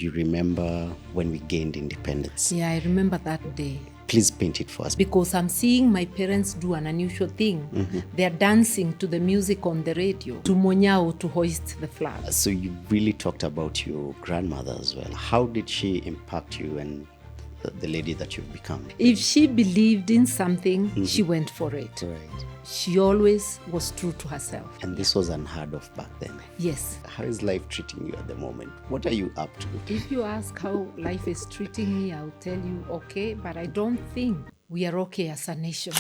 Do you remember when we gained independence? Yeah, I remember that day. Please paint it for us. Because I'm seeing my parents do an unusual thing. They're dancing to the music on the radio, to Monyao, to hoist the flag. So you really talked about your grandmother as well. How did she impact you and the lady that you've become? If she believed in something, she went for it. Right. She always was true to herself. And this was unheard of back then. Yes. How is life treating you at the moment? What are you up to? If you ask how life is treating me, I'll tell you okay, but I don't think we are okay as a nation.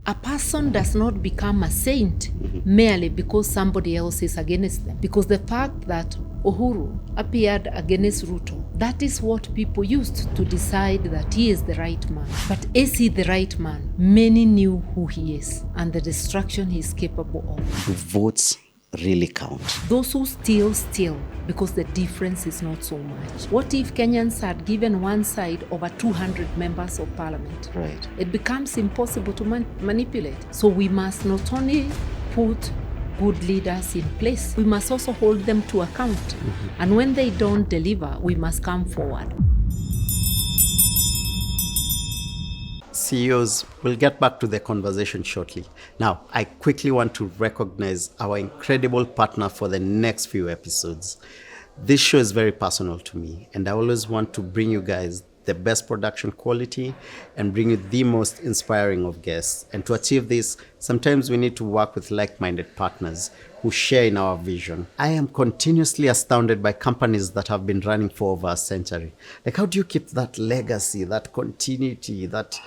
A person does not become a saint merely because somebody else is against them. Because the fact that Uhuru appeared against Ruto, that is what people used to decide that he is the right man. But is he the right man? Many knew who he is and the destruction he is capable of. Do votes really count? Those who steal, because the difference is not so much. What if Kenyans had given one side over 200 members of parliament? Right. It becomes impossible to manipulate. So we must not only put good leaders in place, we must also hold them to account. And when they don't deliver, we must come forward. CEOs, we'll get back to the conversation shortly. Now, I quickly want to recognize our incredible partner for the next few episodes. This show is very personal to me, and I always want to bring you guys the best production quality and bring you the most inspiring of guests. And to achieve this, sometimes we need to work with like-minded partners who share in our vision. I am continuously astounded by companies that have been running for over a century. Like, how do you keep that legacy, that continuity, that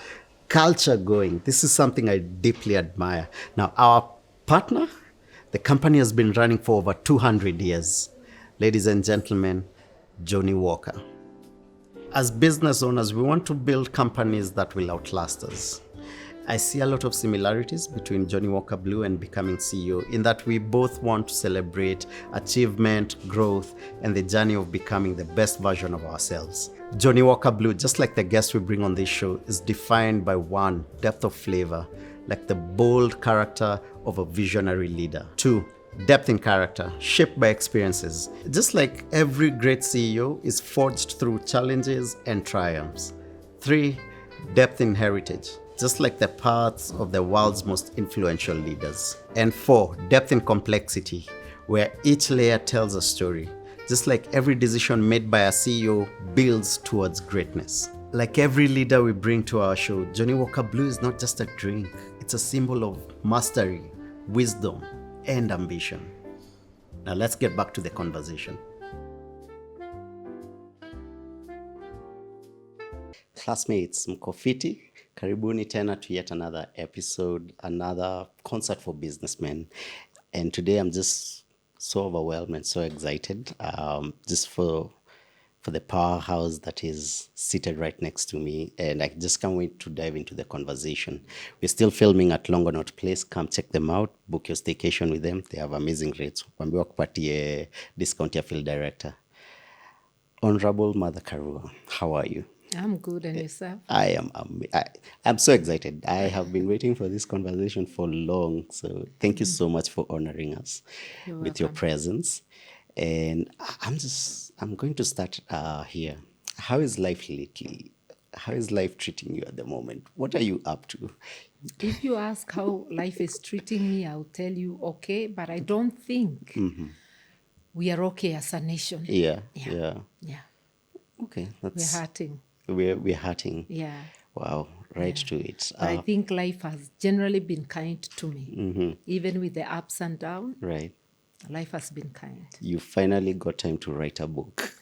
culture going? This is something I deeply admire. Now, our partner, the company has been running for over 200 years. Ladies and gentlemen, Johnnie Walker. As business owners, we want to build companies that will outlast us. I see a lot of similarities between Johnnie Walker Blue and becoming CEO in that we both want to celebrate achievement, growth, and the journey of becoming the best version of ourselves. Johnnie Walker Blue, just like the guests we bring on this show, is defined by one, depth of flavor, like the bold character of a visionary leader. Two, depth in character, shaped by experiences. Just like every great CEO is forged through challenges and triumphs. Three, depth in heritage, just like the paths of the world's most influential leaders. And four, depth in complexity, where each layer tells a story, just like every decision made by a CEO builds towards greatness. Like every leader we bring to our show, Johnnie Walker Blue is not just a drink, it's a symbol of mastery, wisdom, and ambition. Now let's get back to the conversation. Classmates, mko fiti? Karibuni tena to yet another episode, another concert for businessmen. And today I'm just so overwhelmed and so excited just for the powerhouse that is seated right next to me. And I just can't wait to dive into the conversation. We're still filming at Longonot Place. Come check them out. Book your staycation with them. They have amazing rates. Wambiwa kupatie discount ya field director. Honorable Mother Karua, how are you? I'm good, and yourself? I'm so excited. I have been waiting for this conversation for long. So thank you so much for honoring us with your presence. And I'm going to start here. How is life lately? How is life treating you at the moment? What are you up to? If you ask how life is treating me, I'll tell you okay, but I don't think we are okay as a nation. Yeah. Okay, we're hurting. We're hurting. Yeah. Wow, right to it. But I think life has generally been kind to me, even with the ups and downs. Right. Life has been kind. You finally got time to write a book.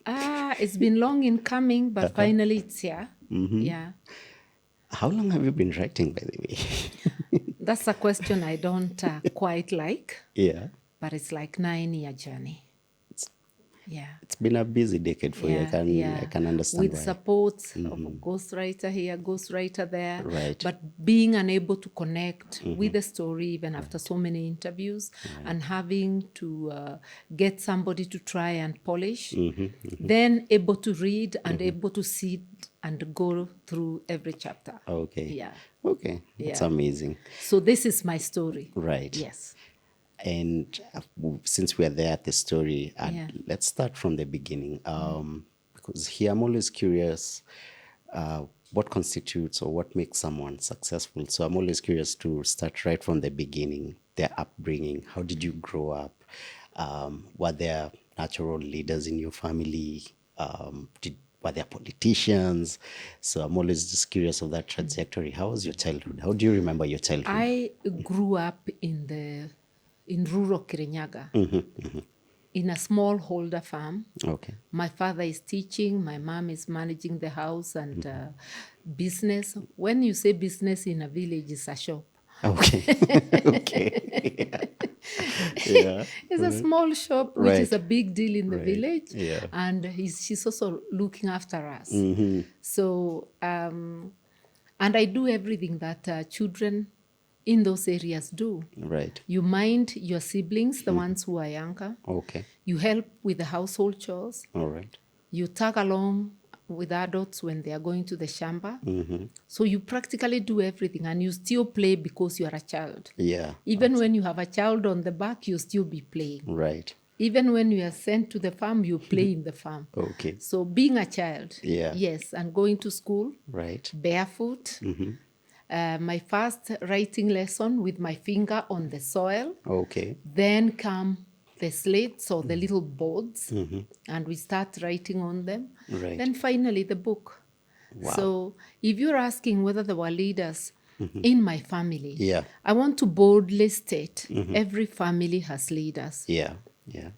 It's been long in coming, but finally it's here. Yeah. How long have you been writing, by the way? That's a question I don't quite like. Yeah. But it's like 9-year journey. Yeah. It's been a busy decade for you. I can understand with why. Support of a ghostwriter here, ghostwriter there. Right. But being unable to connect with the story even after so many interviews and having to get somebody to try and polish, then able to read and able to sit and go through every chapter. Okay. Yeah. Okay. That's amazing. So this is my story. Right. Yes. And since we're there at the story, Yeah. let's start from the beginning. Because here I'm always curious what constitutes or what makes someone successful. So I'm always curious to start right from the beginning, their upbringing. How did you grow up? Were there natural leaders in your family? Were there politicians? So I'm always just curious of that trajectory. How was your childhood? How do you remember your childhood? I grew up in rural Kirinyaga, in a smallholder farm. Okay. My father is teaching, my mom is managing the house and business. When you say business in a village, it's a shop. Okay. Okay. Yeah. It's a small shop, which is Right. a big deal in the village. Yeah. And she's also looking after us. So, and I do everything that children in those areas do. Right. You mind your siblings, the ones who are younger. Okay. You help with the household chores. All right. You tag along with adults when they are going to the shamba. So you practically do everything, and you still play because you are a child. Yeah. Even when you have a child on the back, you still be playing. Right. Even when you are sent to the farm, you play in the farm. Okay. So being a child, Yeah. yes, and going to school Right. barefoot. My first writing lesson with my finger on the soil. Okay. Then come the slates or the little boards, and we start writing on them. Right. Then finally the book. Wow. So if you're asking whether there were leaders in my family, Yeah. I want to boldly state every family has leaders. Yeah. Yeah.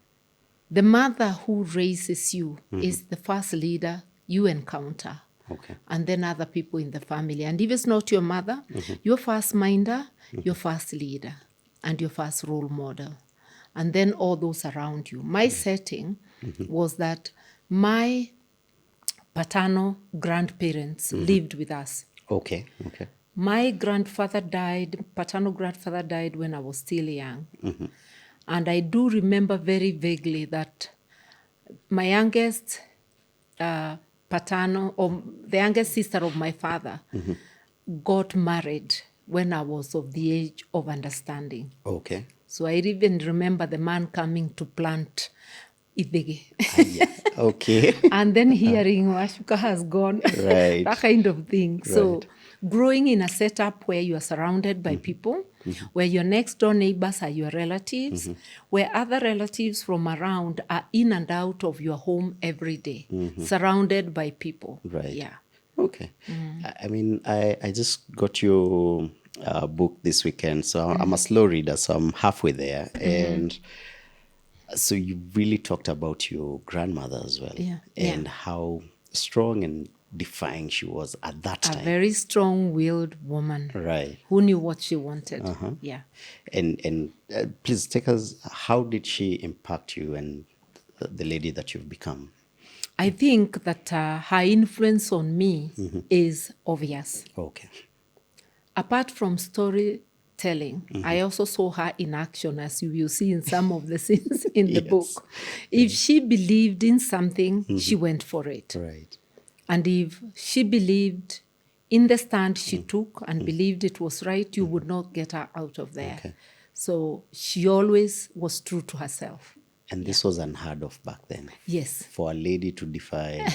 The mother who raises you is the first leader you encounter. Okay. And then other people in the family. And if it's not your mother, your first minder, your first leader, and your first role model. And then all those around you. My setting was that my paternal grandparents lived with us. Okay. Okay. My paternal grandfather died when I was still young. And I do remember very vaguely that my youngest paternal, or the youngest sister of my father, got married when I was of the age of understanding. Okay. So I even remember the man coming to plant Ibege. Yeah. Okay. And then hearing Washuka has gone. Right. That kind of thing. So Right. growing in a setup where you are surrounded by people, where your next door neighbors are your relatives, where other relatives from around are in and out of your home every day, surrounded by people. Right. Yeah. Okay. I mean, I just got your book this weekend, so I'm a slow reader, so I'm halfway there. And so you really talked about your grandmother as well, Yeah. and how strong and defying she was at that A time. very strong-willed woman Right. who knew what she wanted. Yeah. And please take us, how did she impact you and the lady that you've become? I think that her influence on me is obvious. Okay. Apart from storytelling, I also saw her in action, as you will see in some of the scenes in the Yes. book. If she believed in something, she went for it. Right. And if she believed in the stand she took and believed it was right, you would not get her out of there. Okay. So she always was true to herself. And this was unheard of back then. Yes. For a lady to defy,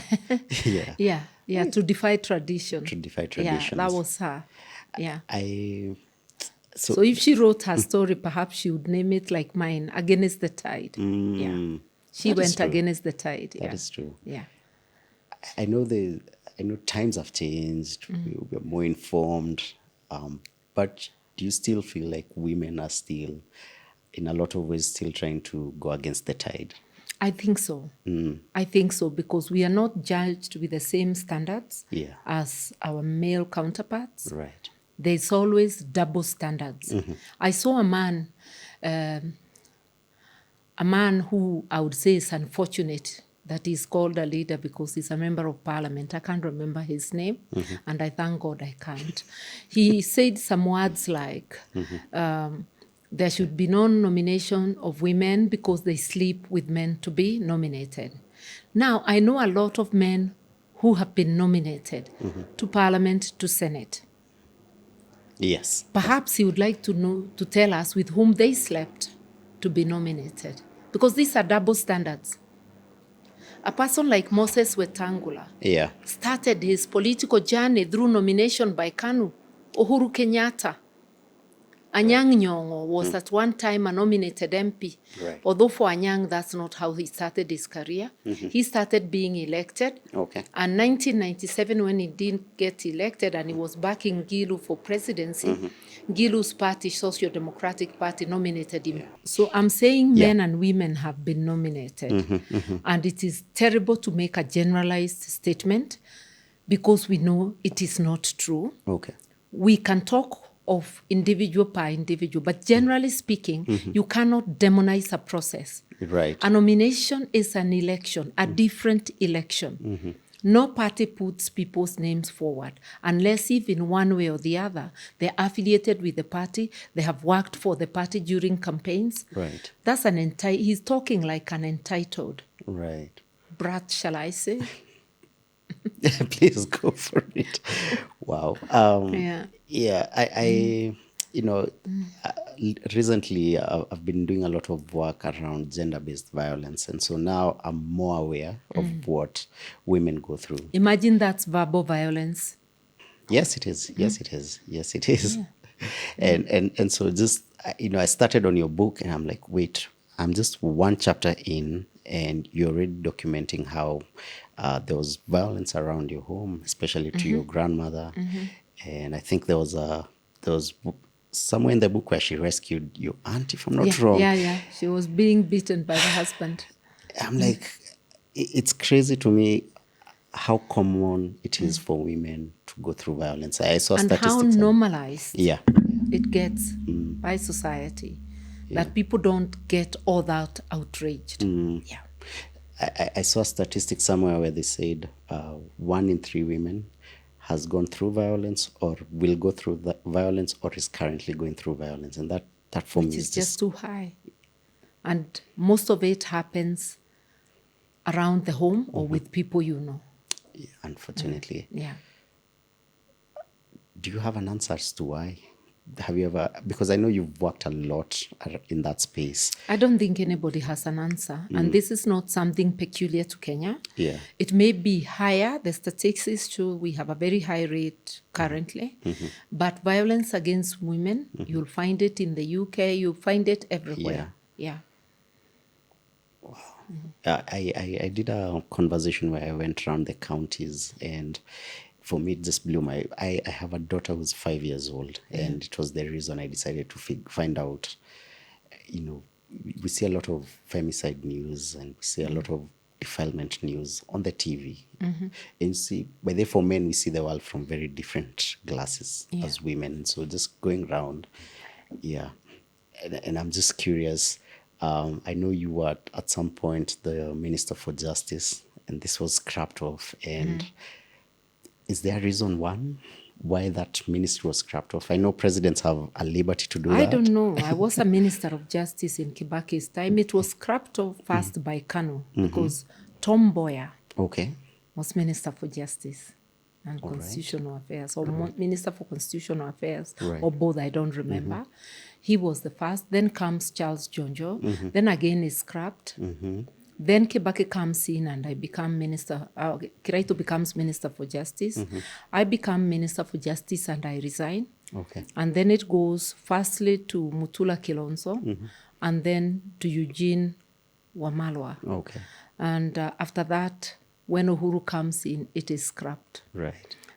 Yeah, to defy tradition. To defy Yeah, traditions. that was her. Yeah. So So if she wrote her story, perhaps she would name it like mine, Against the Tide. Yeah. She that is went true. against the tide. That is true. Yeah. I know times have changed. We're more informed, but do you still feel like women are still, in a lot of ways, still trying to go against the tide? I think so. I think so, because we are not judged with the same standards as our male counterparts. Right. There's always double standards. I saw a man who I would say is unfortunate that he's called a leader because he's a member of parliament. I can't remember his name, and I thank God I can't. He said some words like, there should be no nomination of women because they sleep with men to be nominated. Now, I know a lot of men who have been nominated to parliament, to Senate. Yes. Perhaps he would like to tell us with whom they slept. to be nominated. Because these are double standards. A person like Moses Wetangula started his political journey through nomination by KANU. Uhuru Kenyatta. Anyang Nyong'o was at one time a nominated MP. Right. Although for Anyang, that's not how he started his career. He started being elected. Okay. And 1997, when he didn't get elected and he was backing Gilu for presidency, Gilu's party, Social Democratic Party, nominated him. So I'm saying men and women have been nominated. And it is terrible to make a generalized statement because we know it is not true. Okay. We can talk of individual per individual, but generally speaking, you cannot demonize a process. Right. A nomination is an election, a different election. No party puts people's names forward unless if in one way or the other they're affiliated with the party, they have worked for the party during campaigns. Right. That's he's talking like an entitled Right. brat, shall I say? Please go for it. Wow. I recently I've been doing a lot of work around gender-based violence, and so now I'm more aware of what women go through. Imagine that's verbal violence. Yes, it is. Yes, it is. Yes, it is. And so just I started on your book, and I'm like, wait, I'm just one chapter in, and you're already documenting how there was violence around your home, especially to your grandmother. And I think there was somewhere in the book where she rescued your aunt, if I'm not wrong. Yeah. She was being beaten by the husband. I'm like, it's crazy to me how common it is for women to go through violence. I saw and statistics. How normalized it gets by society. Yeah. That people don't get all that outraged. Yeah. I saw statistics somewhere where they said 1 in 3 women has gone through violence or will go through the violence or is currently going through violence. And that for me is just too high. And most of it happens around the home or with people you know. Yeah, unfortunately. Yeah. Do you have an answer as to why? Have you ever, because I know you've worked a lot in that space. I don't think anybody has an answer. And this is not something peculiar to Kenya. Yeah. It may be higher. The statistics show we have a very high rate currently. But violence against women, you'll find it in the UK, you'll find it everywhere. Yeah. Wow. I did a conversation where I went around the counties, and for me, it just blew I have a daughter who's 5 years old, and it was the reason I decided to find out, we see a lot of femicide news and we see a lot of defilement news on the TV. And see, but therefore men, we see the world from very different glasses as women. So just going around, and I'm just curious. I know you were at some point the Minister for Justice, and this was scrapped off. And is there a reason why that ministry was scrapped off? I know presidents have a liberty to do that. I don't know. I was a Minister of Justice in Kibaki's time. It was scrapped off first by KANU because Tom Mboya was Minister for Justice and Constitutional Affairs, or Minister for Constitutional Affairs, or both, I don't remember. He was the first. Then comes Charles Jonjo. Then again is scrapped. Then Kibaki comes in and I become Minister. Kiraito becomes Minister for Justice. I become Minister for Justice and I resign. And then it goes firstly to Mutula Kilonzo and then to Eugene Wamalwa. And after that, when Uhuru comes in, it is scrapped.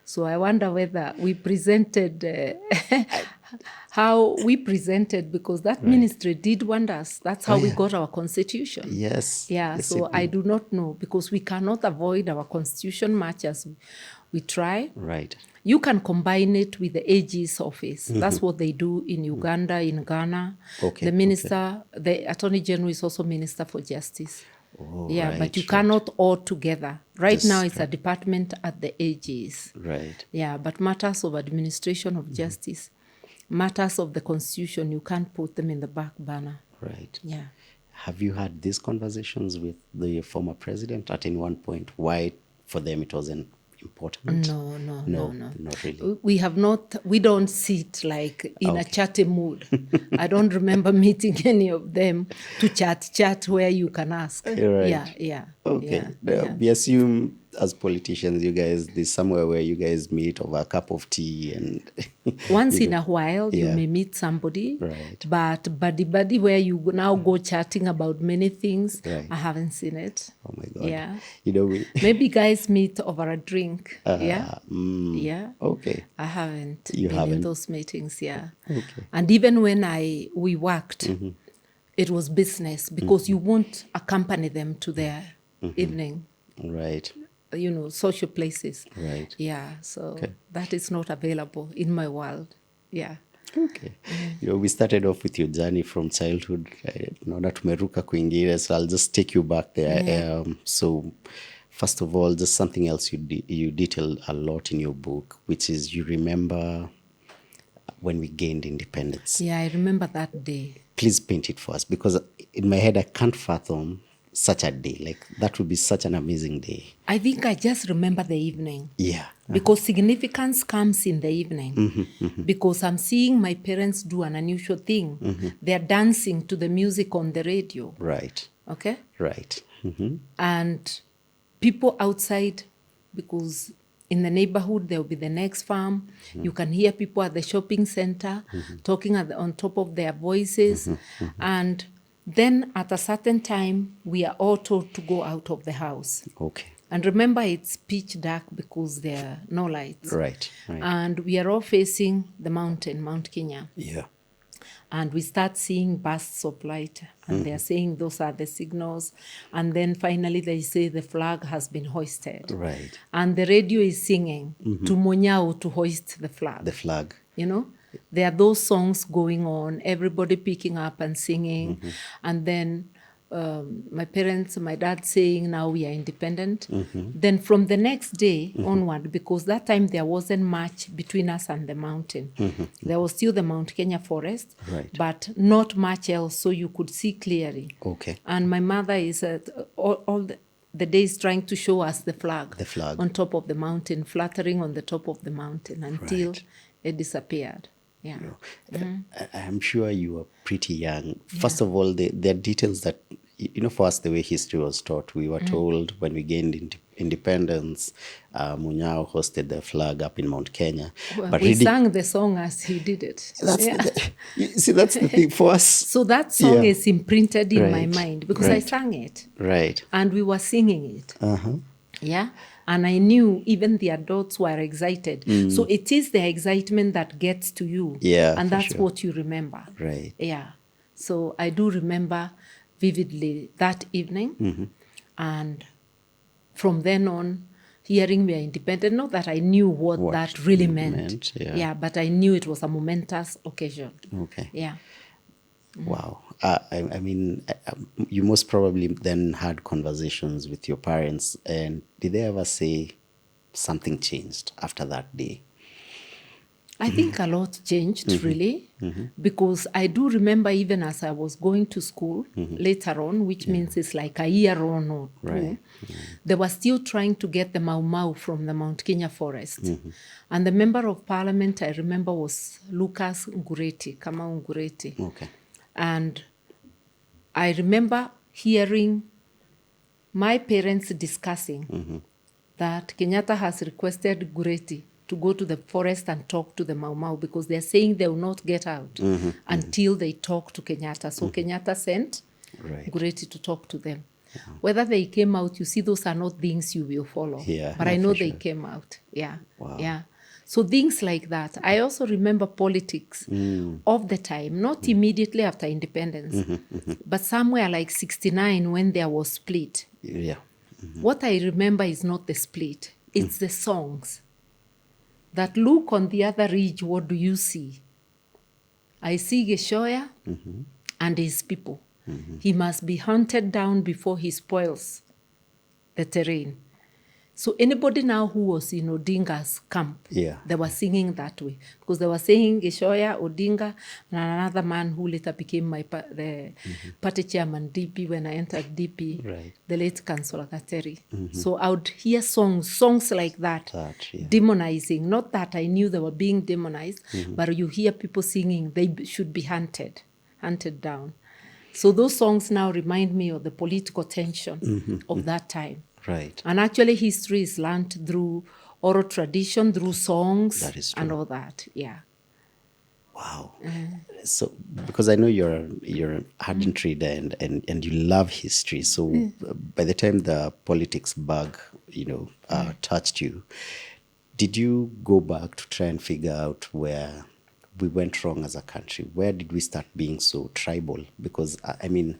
So I wonder whether we presented how we presented, because that ministry did wonders. That's how we got our constitution. Yes. So I do not know, because we cannot avoid our constitution much as we try. You can combine it with the AG's office. That's what they do in Uganda, in Ghana. The minister, the Attorney General is also Minister for Justice. But you cannot all together. Right now, it's a department at the AG's. But matters of administration of justice, matters of the constitution, you can't put them in the back burner. Have you had these conversations with the former president at any one point? Why for them it wasn't important? No, no, No, no, no. not really. We don't sit like in a chatty mood. I don't remember meeting any of them to chat where you can ask. Right. Yeah. Okay. Yeah. We assume as politicians, you guys, there's somewhere where you guys meet over a cup of tea and Once you in a while, you Yeah. may meet somebody, Right. but buddy where you now go chatting about many things, Right. I haven't seen it. Oh my God. Yeah. We Maybe guys meet over a drink. Yeah. okay. I haven't You been in haven't? those meetings, yeah. Okay. And even when we worked, it was business because you won't accompany them to their evening, Right. social places. Right. Yeah, so that is not available in my world. Yeah. Okay. We started off with your journey from childhood. Naona tumeruka kwingine, so I'll just take you back there. Yeah. So, first of all, just something else you detail a lot in your book, which is you remember when we gained independence. Yeah, I remember that day. Please paint it for us, because in my head I can't fathom such a day. Like, that would be such an amazing day. I think I just remember the evening. Yeah. Because significance comes in the evening. Because I'm seeing my parents do an unusual thing. They're dancing to the music on the radio. Right. Okay? Right. And people outside, because in the neighborhood there will be the next farm. You can hear people at the shopping center talking on top of their voices. And then at a certain time, we are all told to go out of the house. Okay. And remember, it's pitch dark because there are no lights. Right. And we are all facing the mountain, Mount Kenya. Yeah. And we start seeing bursts of light. And they're saying those are the signals. And then finally they say the flag has been hoisted. Right. And the radio is singing to Monyao to hoist the flag. The flag. There are those songs going on, everybody picking up and singing. And then my parents, my dad saying, now we are independent. Then from the next day onward, because that time there wasn't much between us and the mountain. There was still the Mount Kenya forest, but not much else, so you could see clearly. Okay. And my mother is all the days trying to show us the flag on top of the mountain, fluttering on the top of the mountain until it disappeared. Yeah. I'm sure you were pretty young. First of all, there are details that, for us, the way history was taught, we were told when we gained independence, Munyao hosted the flag up in Mount Kenya. Well, we sang the song as he did it. That's the thing for us. So that song is imprinted in my mind because I sang it. Right. And we were singing it. Yeah. And I knew even the adults were excited. So it is the excitement that gets to you. Yeah. And that's what you remember. Right. Yeah. So I do remember vividly that evening. And from then on, hearing we are independent, not that I knew what that really meant. Yeah, but I knew it was a momentous occasion. Okay. Yeah. Wow. I mean, you most probably then had conversations with your parents, and did they ever say something changed after that day? I think a lot changed, really, because I do remember even as I was going to school later on, which means it's like a year on or two, they were still trying to get the Mau Mau from the Mount Kenya forest. And the member of parliament, I remember, was Lucas Ngureti, Kamau Ngureti. Okay. And I remember hearing my parents discussing that Kenyatta has requested Ngureti to go to the forest and talk to the Mau Mau because they're saying they will not get out until they talk to Kenyatta. So Kenyatta sent Ngureti to talk to them. Whether they came out, you see, those are not things you will follow. But I know they came out. Yeah. Wow. Yeah. So things like that. I also remember politics of the time, not immediately after independence, but somewhere like 69 when there was split. Yeah. What I remember is not the split. It's the songs. That look on the other ridge, what do you see? I see Geshoya and his people. He must be hunted down before he spoils the terrain. So anybody now who was in Odinga's camp, Yeah. they were singing that way. Because they were saying Gishoya, Odinga, and another man who later became the party chairman, DP, when I entered DP, Right. the late Councillor Kateri. So I would hear songs like that, Yeah. demonizing. Not that I knew they were being demonized, but you hear people singing, they should be hunted down. So those songs now remind me of the political tension of that time. Right. And actually history is learned through oral tradition, through songs That is and true. all that. Yeah. Wow. So because I know you're an ardent reader and you love history. So by the time the politics bug, touched you, did you go back to try and figure out where we went wrong as a country? Where did we start being so tribal? Because I mean,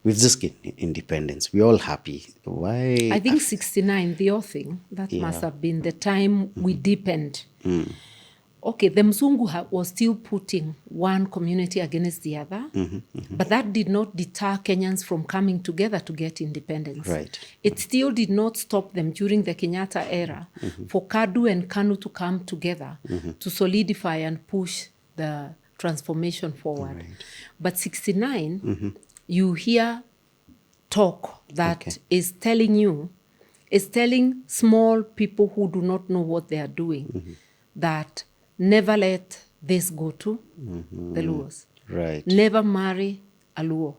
we've just gained independence. We're all happy. Why? I think 69, the thing, that Yeah. must have been the time we deepened. Okay, the Mzungu was still putting one community against the other, but that did not deter Kenyans from coming together to get independence. Right. It still did not stop them during the Kenyatta era for Kadu and Kanu to come together to solidify and push the transformation forward. Right. But 69, you hear talk that is telling small people who do not know what they are doing that never let this go to the Luos. Right. Never marry a Luo.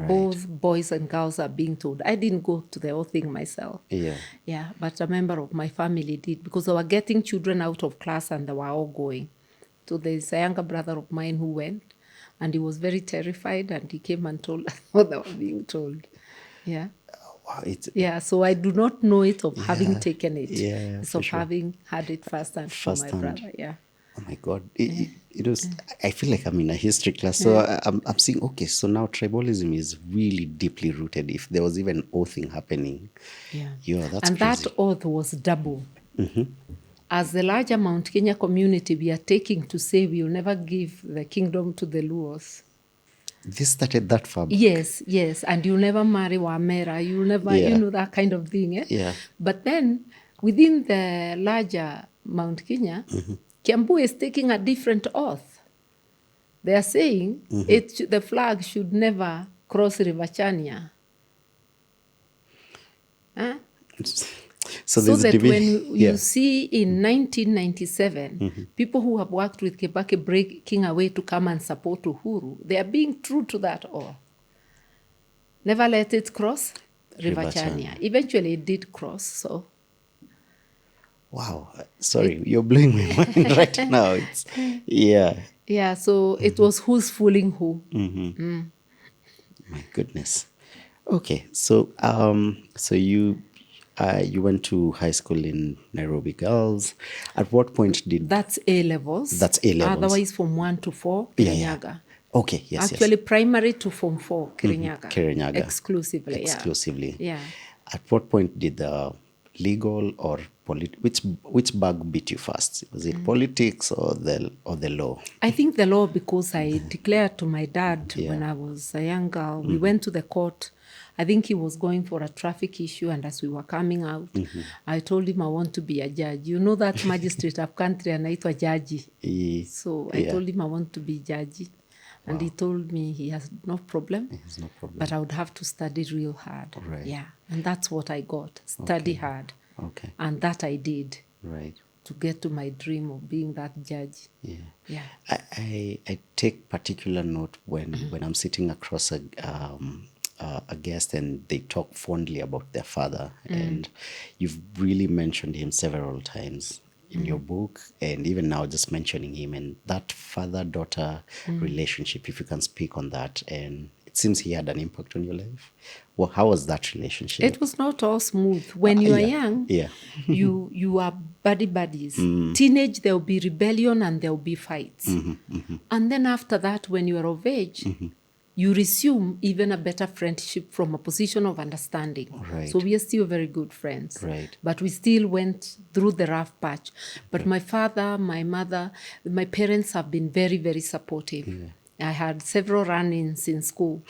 Both boys and girls are being told. I didn't go to the whole thing myself. Yeah. Yeah, but a member of my family did because they were getting children out of class and they were all going. So there's a younger brother of mine who went and he was very terrified and he came and told us what they were being told. Yeah. Wow. Yeah, so I do not know it of having taken it. Yeah, It's for of sure. having had it firsthand from my brother. Yeah. Oh my God. I feel like I'm in a history class. So I'm seeing, okay, so now tribalism is really deeply rooted. If there was even oathing happening. Yeah. That's and crazy. that oath was double. As the larger Mount Kenya community, we are taking to say we will never give the kingdom to the Luos. This started that far back. Yes. And you'll never marry Wamera. You'll never, that kind of thing. Eh? Yeah. But then, within the larger Mount Kenya, Kiambu is taking a different oath. They are saying the flag should never cross River Chania. Huh? So So there's a that division. when you see in 1997, people who have worked with Kibaki breaking away to come and support Uhuru, they are being true to that oath. Never let it cross River Chania. Eventually it did cross, so. Wow. Sorry, you're blowing my mind right now. Yeah, so it was who's fooling who. My goodness. Okay, so so you went to high school in Nairobi Girls. At what point did That's A-levels. That's A-levels. Otherwise from 1 to 4, Yeah. Kirinyaga. Okay, yes, Actually, primary to Form 4, Kirinyaga. Kirinyaga. Exclusively. Yeah. At what point did the legal or which bug beat you first? Was it politics or the law? I think the law, because I declared to my dad when I was a young girl, we went to the court. I think he was going for a traffic issue, and as we were coming out, I told him I want to be a judge. You know that magistrate of country anaitwa jaji. So I told him I want to be judge. And he told me he has no problem. He has no problem. But I would have to study real hard. Right. Yeah. And that's what I got. Study hard. Okay. And that I did. Right. To get to my dream of being that judge. Yeah. I take particular note when I'm sitting across a guest and they talk fondly about their father, and you've really mentioned him several times in your book, and even now just mentioning him and that father-daughter relationship, if you can speak on that. And it seems he had an impact on your life. Well, how was that relationship? It was not all smooth. When you are young, you are buddies. Teenage, there will be rebellion and there will be fights. And then after that, when you are of age, you resume even a better friendship from a position of understanding. Right. So we are still very good friends. Right. But we still went through the rough patch. But my father, my mother, my parents have been very, very supportive. I had several run-ins in school.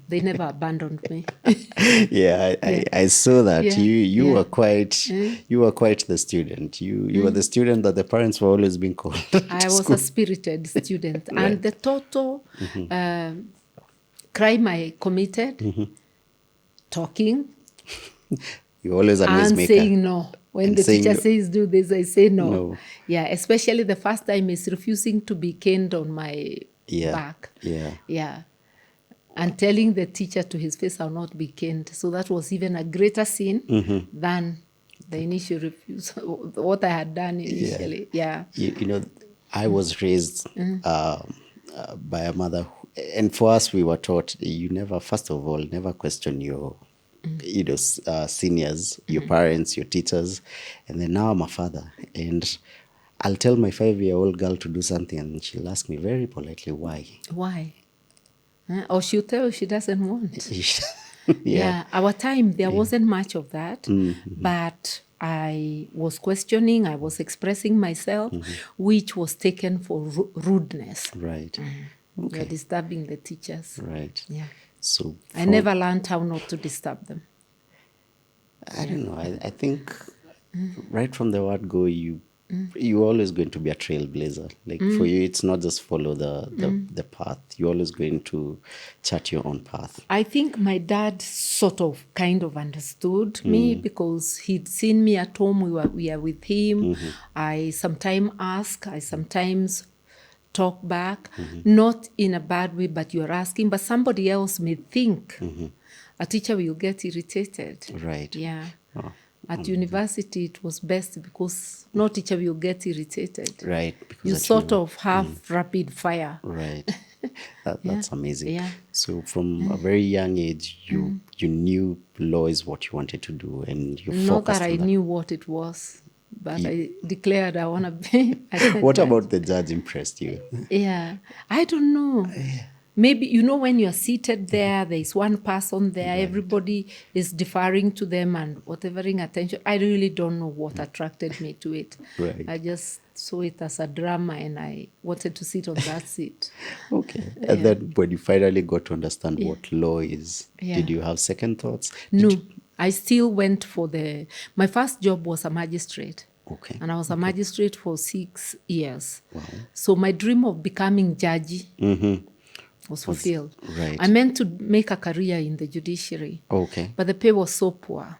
They never abandoned me. Yeah, I saw that. Yeah, You yeah. were quite the student. You were the student that the parents were always being called I to was school. a spirited student. Right. And the total crime I committed, talking You always a and noisemaker. saying no. When And the saying teacher no. says do this, I say no. No. Yeah, especially the first time is refusing to be caned on my back. Yeah. Yeah. And telling the teacher to his face, I'll not be caned. So that was even a greater sin than the initial refusal, what I had done initially. Yeah. You know, I was raised by a mother, and for us, we were taught you never, first of all, never question your, seniors, your parents, your teachers, and then now I'm a father, and I'll tell my 5-year-old girl to do something, and she'll ask me very politely why. Why? Or she'll tell she doesn't want. Yeah. Our time, there wasn't much of that, but I was questioning, I was expressing myself, which was taken for rudeness. Right. You're disturbing the teachers. Right. Yeah. So I never learned how not to disturb them. I don't know. I think right from the word go, you're always going to be a trailblazer. Like for you, it's not just follow the path. You're always going to chart your own path. I think my dad sort of kind of understood me because he'd seen me at home. We are with him. I sometimes ask. I sometimes talk back, not in a bad way, but you're asking. But somebody else may think a teacher will get irritated. Right. Yeah. Oh. At university, it was best because no teacher will get irritated. Right. You sort of have rapid fire. Right. That's amazing. Yeah. So from a very young age, you knew law is what you wanted to do, and you Not focused that I on that. knew what it was, but I declared I want to be. What about the judge impressed you? Yeah. I don't know. Maybe, when you're seated there, there's one person there, everybody is deferring to them and whatevering attention. I really don't know what attracted me to it. Right. I just saw it as a drama and I wanted to sit on that seat. Okay. And then when you finally got to understand what law is, did you have second thoughts? No, I still went for my first job was a magistrate. Okay. And I was a magistrate for 6 years. Wow. So my dream of becoming judge was fulfilled. Right. I meant to make a career in the judiciary. Okay. But the pay was so poor.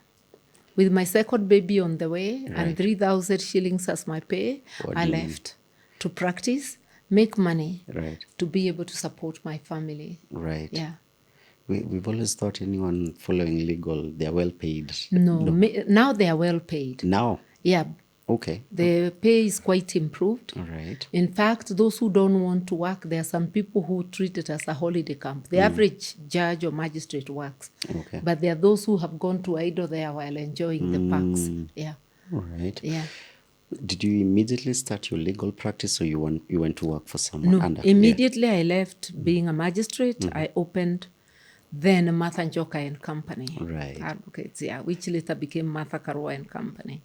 With my second baby on the way and 3,000 shillings as my pay, I left to practice, make money, to be able to support my family. Right. Yeah. We've always thought anyone following legal, they're well paid. No. Now they are well paid. Now? Yeah. Okay. The pay is quite improved. All right. In fact, those who don't want to work, there are some people who treat it as a holiday camp. The average judge or magistrate works. Okay. But there are those who have gone to idle there while enjoying the perks. Yeah. All right. Yeah. Did you immediately start your legal practice, or you went to work for someone? No, immediately I left being a magistrate. I opened then Martha Njoka and Company. Right. Advocates, which later became Martha Karua and Company.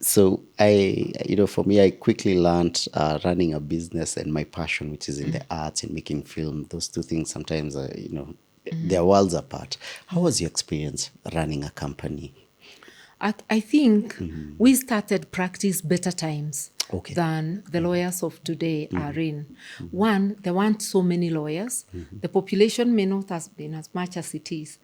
So for me, I quickly learned running a business and my passion, which is in the arts and making film. Those two things sometimes, they're worlds apart. How was your experience running a company? I think we started practice better times than the lawyers of today are in. One, there weren't so many lawyers. The population may not have been as much as it is.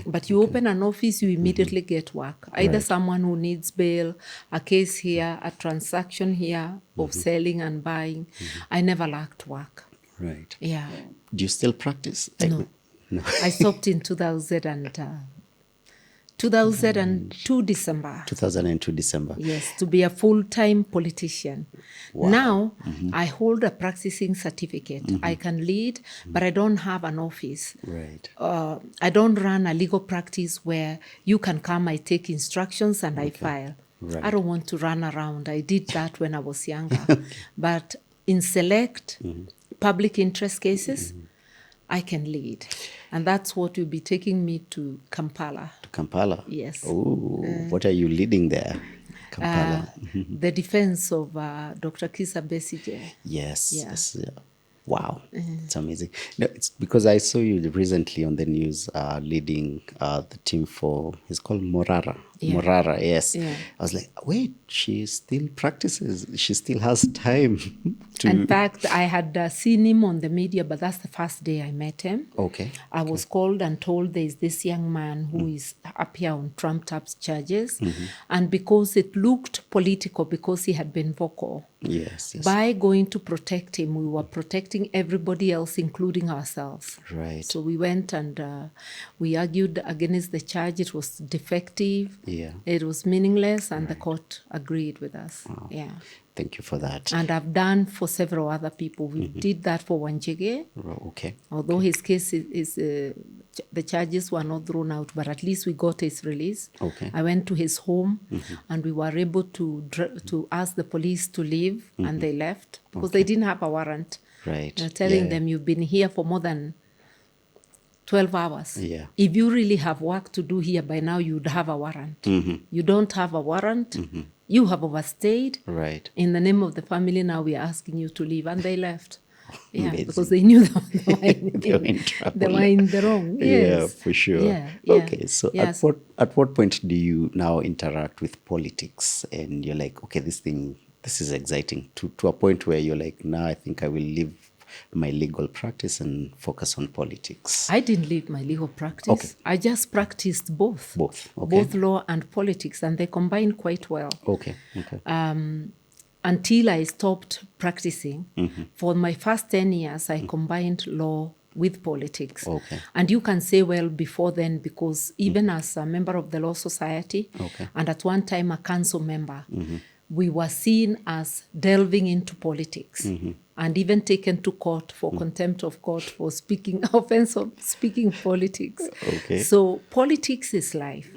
But you open an office, you immediately get work. Either someone who needs bail, a case here, a transaction here of selling and buying. I never lacked work. Right. Yeah. Do you still practice? No. I stopped in 2002 December. 2002 December. Yes, to be a full-time politician. Wow. Now, I hold a practicing certificate. I can lead, but I don't have an office. Right. I don't run a legal practice where you can come, I take instructions, and I file. Right. I don't want to run around. I did that when I was younger. But in select public interest cases, I can lead. And that's what will be taking me to Kampala. To Kampala? Yes. Oh, what are you leading there? Kampala. The defense of Dr. Kizza Besigye. Yes. Yeah. Wow, it's amazing. No, it's because I saw you recently on the news leading the team for, it's called Morara. Yeah. Morara, yes. Yeah. I was like, wait, she still practices. She still has time to. In fact, I had seen him on the media, but that's the first day I met him. Okay. I was called and told there's this young man who is up here on trumped-up charges. And because it looked political, because he had been vocal, Yes, yes. by going to protect him, we were protecting everybody else, including ourselves. Right. So we went and we argued against the charge. It was defective. Yeah. It was meaningless, and the court agreed with us. Wow. Yeah. Thank you for that. And I've done for several other people. We did that for Wanjige. Okay. Although his case is the charges were not thrown out, but at least we got his release. Okay. I went to his home, and we were able to ask the police to leave, and they left because they didn't have a warrant. Right. They're telling Yeah. them, you've been here for more than 12 hours. Yeah. If you really have work to do here, by now you'd have a warrant. You don't have a warrant. You have overstayed. Right. In the name of the family, now we are asking you to leave. And they left. Yeah, Amazing. because they knew they were They were in trouble. They were in the wrong. Yes. Yeah, for sure. Yeah, yeah. Okay, so Yes. at what point do you now interact with politics and you're like, okay, this is exciting to a point where you're like, now I think I will leave my legal practice and focus on politics? I didn't leave my legal practice. Okay. I just practiced both. Both, okay. Both law and politics, and they combine quite well. Okay. Until I stopped practicing. For my first 10 years, I combined law with politics. Okay. And you can say, well, before then, because even as a member of the Law Society, and at one time a council member, we were seen as delving into politics and even taken to court for contempt of court for speaking offense of speaking politics. Okay. So politics is life.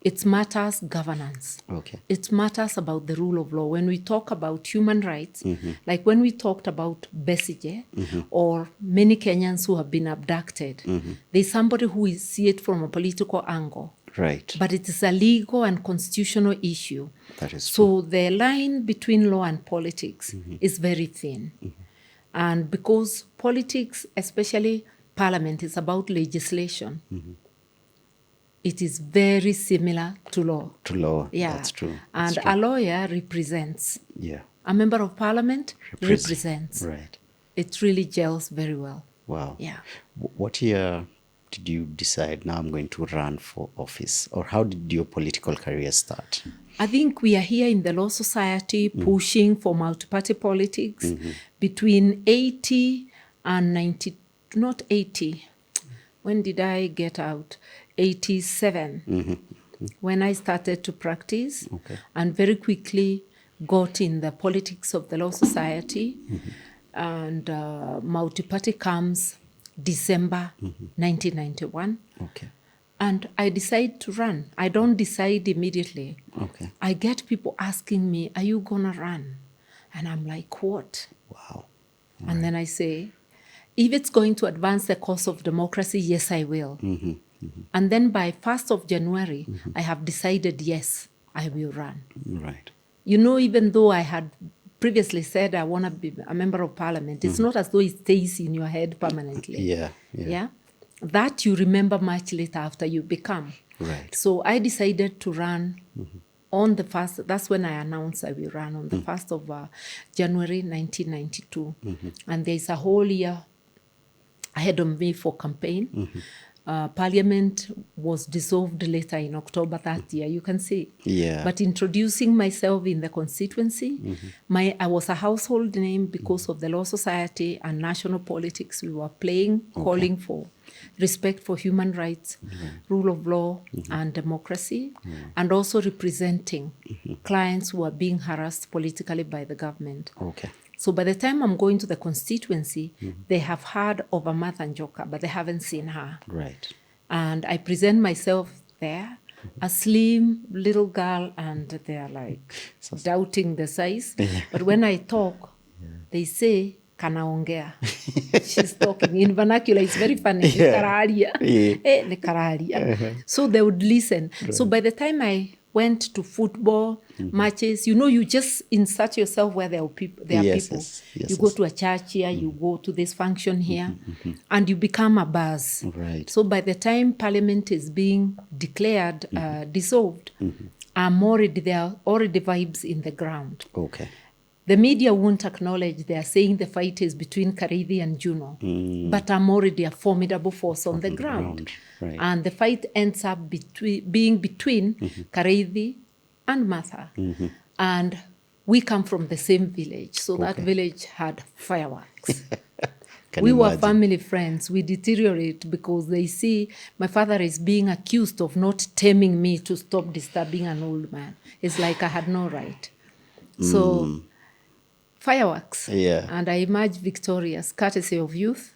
It matters governance. Okay. It matters about the rule of law. When we talk about human rights, like when we talked about Besige or many Kenyans who have been abducted, there's somebody who will see it from a political angle. Right. But it is a legal and constitutional issue. That is so the line between law and politics is very thin. And because politics, especially parliament, is about legislation, it is very similar to law. To law. Yeah. That's true. And a lawyer represents. Yeah. A member of parliament represents. Right. It really gels very well. Wow. Yeah. What year did you decide, now I'm going to run for office? Or how did your political career start? I think we are here in the Law Society pushing for multi-party politics between 80 and 90, not 80. When did I get out? 87. When I started to practice and very quickly got in the politics of the Law Society. And multi-party comes December 1991. Okay. And I decide to run. I don't decide immediately. Okay. I get people asking me, are you going to run? And I'm like, what? Wow. And then I say, if it's going to advance the cause of democracy, yes, I will. And then by 1st of January, I have decided, yes, I will run. Right. You know, even though I had previously said I want to be a member of parliament, it's not as though it stays in your head permanently. Yeah. That you remember much later after you become. Right. So I decided to run on the 1st, that's when I announced I will run on the 1st of January 1992. And there's a whole year ahead of me for campaign. Parliament was dissolved later in October that year, you can see. Yeah. But introducing myself in the constituency, I was a household name because of the Law Society and national politics. We were playing, calling for respect for human rights, rule of law, and democracy, and also representing clients who are being harassed politically by the government. Okay. So by the time I'm going to the constituency, they have heard of Amartha Njoka, but they haven't seen her. Right. And I present myself there, a slim little girl, and they're like doubting the size. But when I talk, they say, kanaongea. She's talking in vernacular. It's very funny. Kararia. So they would listen. So by the time I went to football matches. You know, you just insert yourself where there are people. Yes, You go to a church here, you go to this function here, and you become a buzz. Right. So by the time Parliament is being declared dissolved, there are already vibes in the ground. Okay. The media won't acknowledge. They are saying the fight is between Karithi and Juno, but I'm already a formidable force on the ground. Right. And the fight ends up being between Karithi and Martha. And we come from the same village, so that village had fireworks. We were family friends. We deteriorate because they see my father is being accused of not taming me to stop disturbing an old man. It's like I had no right. So fireworks. Yeah. And I emerged victorious, courtesy of youth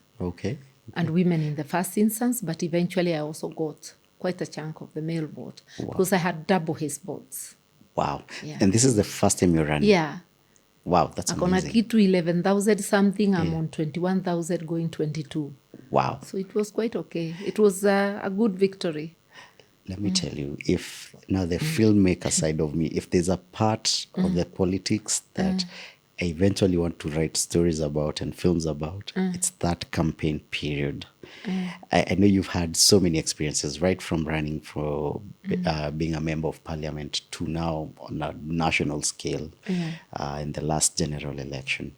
and women in the first instance, but eventually I also got quite a chunk of the male vote because I had double his votes. Wow. Yeah. And this is the first time you're running? Yeah. Wow, that's amazing. Akona kitu 11,000 something, I'm on 21,000 going 22. Wow. So it was quite okay. It was a good victory. Let me tell you, if now the filmmaker side of me, if there's a part of the politics that I eventually want to write stories about and films about, it's that campaign period. I know you've had so many experiences, right from running for being a member of parliament to now on a national scale in the last general election.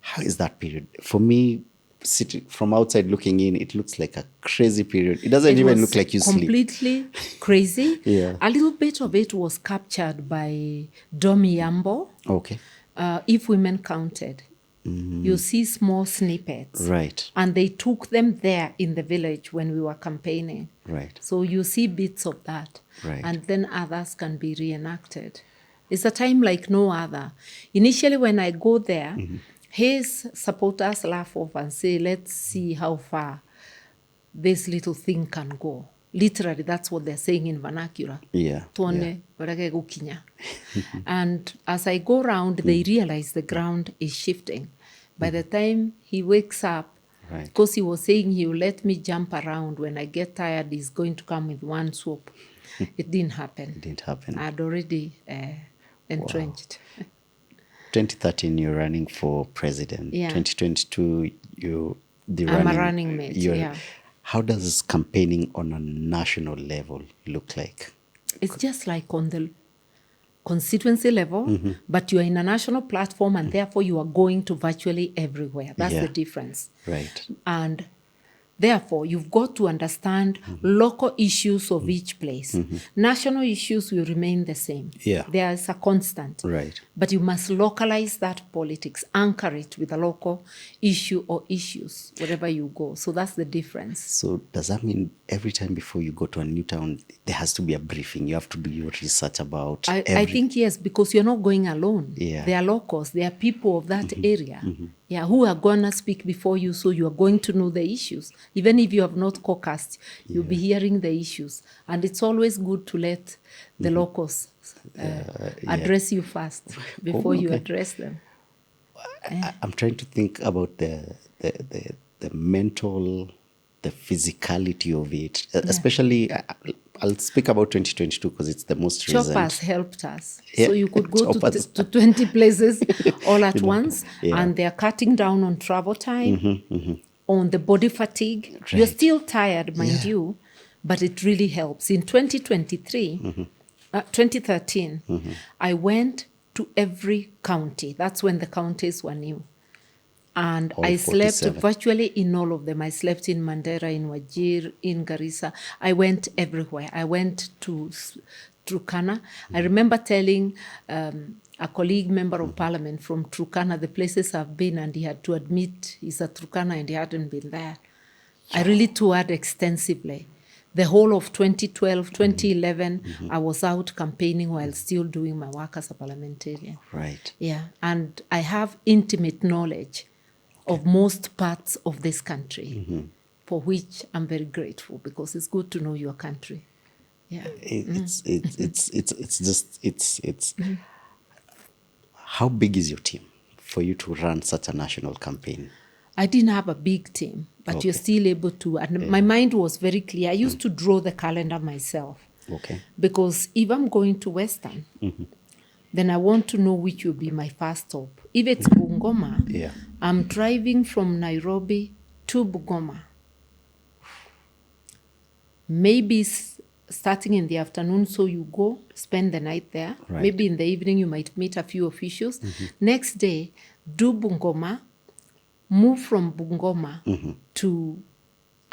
How is that period? For me, sitting from outside looking in, it looks like a crazy period. It doesn't even look like you sleep. Completely crazy. Yeah. A little bit of it was captured by Domi Yambo. Okay. If women counted, you see small snippets. Right. And they took them there in the village when we were campaigning. Right. So you see bits of that. Right. And then others can be reenacted. It's a time like no other. Initially, when I go there, his supporters laugh off and say, let's see how far this little thing can go. Literally, that's what they're saying in vernacular. Yeah. And as I go around, they realize the ground is shifting. By the time he wakes up, because he was saying he will let me jump around. When I get tired, he's going to come with one swoop. It didn't happen. It didn't happen. I'd already entrenched. 2013, you're running for president. Yeah. 2022, I'm a running mate, yeah. How does campaigning on a national level look like? It's just like on the constituency level, but you're in a national platform and therefore you are going to virtually everywhere. That's the difference. Right. And therefore, you've got to understand local issues of each place. National issues will remain the same. Yeah. There is a constant. Right. But you must localize that politics, anchor it with a local issue or issues wherever you go. So that's the difference. So does that mean every time before you go to a new town, there has to be a briefing? You have to do your research about I think yes, because you're not going alone. Yeah. There are locals, there are people of that area. Yeah, who are going to speak before you, so you are going to know the issues. Even if you have not caucused, you'll be hearing the issues. And it's always good to let the locals address you first before you address them. I'm trying to think about the mental, the physicality of it. Especially, I'll speak about 2022 because it's the most recent. Chophouse helped us. Yeah. So you could go to 20 places all at once, and they're cutting down on travel time, on the body fatigue. Right. You're still tired, mind you, but it really helps. In 2013, I went to every county. That's when the counties were new. And All I slept 47. virtually in all of them. I slept in Mandera, in Wajir, in Garissa. I went everywhere. I went to Turkana. I remember telling a colleague member of parliament from Turkana the places I've been, and he had to admit he's a Turkana and he hadn't been there. I really toured extensively. The whole of 2012, 2011, I was out campaigning while still doing my work as a parliamentarian. Right. Yeah, and I have intimate knowledge of most parts of this country, for which I'm very grateful, because it's good to know your country. Yeah. It's How big is your team for you to run such a national campaign? I didn't have a big team, but you're still able to. And my mind was very clear. I used to draw the calendar myself. Okay. Because if I'm going to Western, then I want to know which will be my first stop. If it's Bungoma, Yeah. I'm driving from Nairobi to Bungoma. Maybe starting in the afternoon, so you go spend the night there. Right. Maybe in the evening you might meet a few officials. Next day, do Bungoma, move from Bungoma to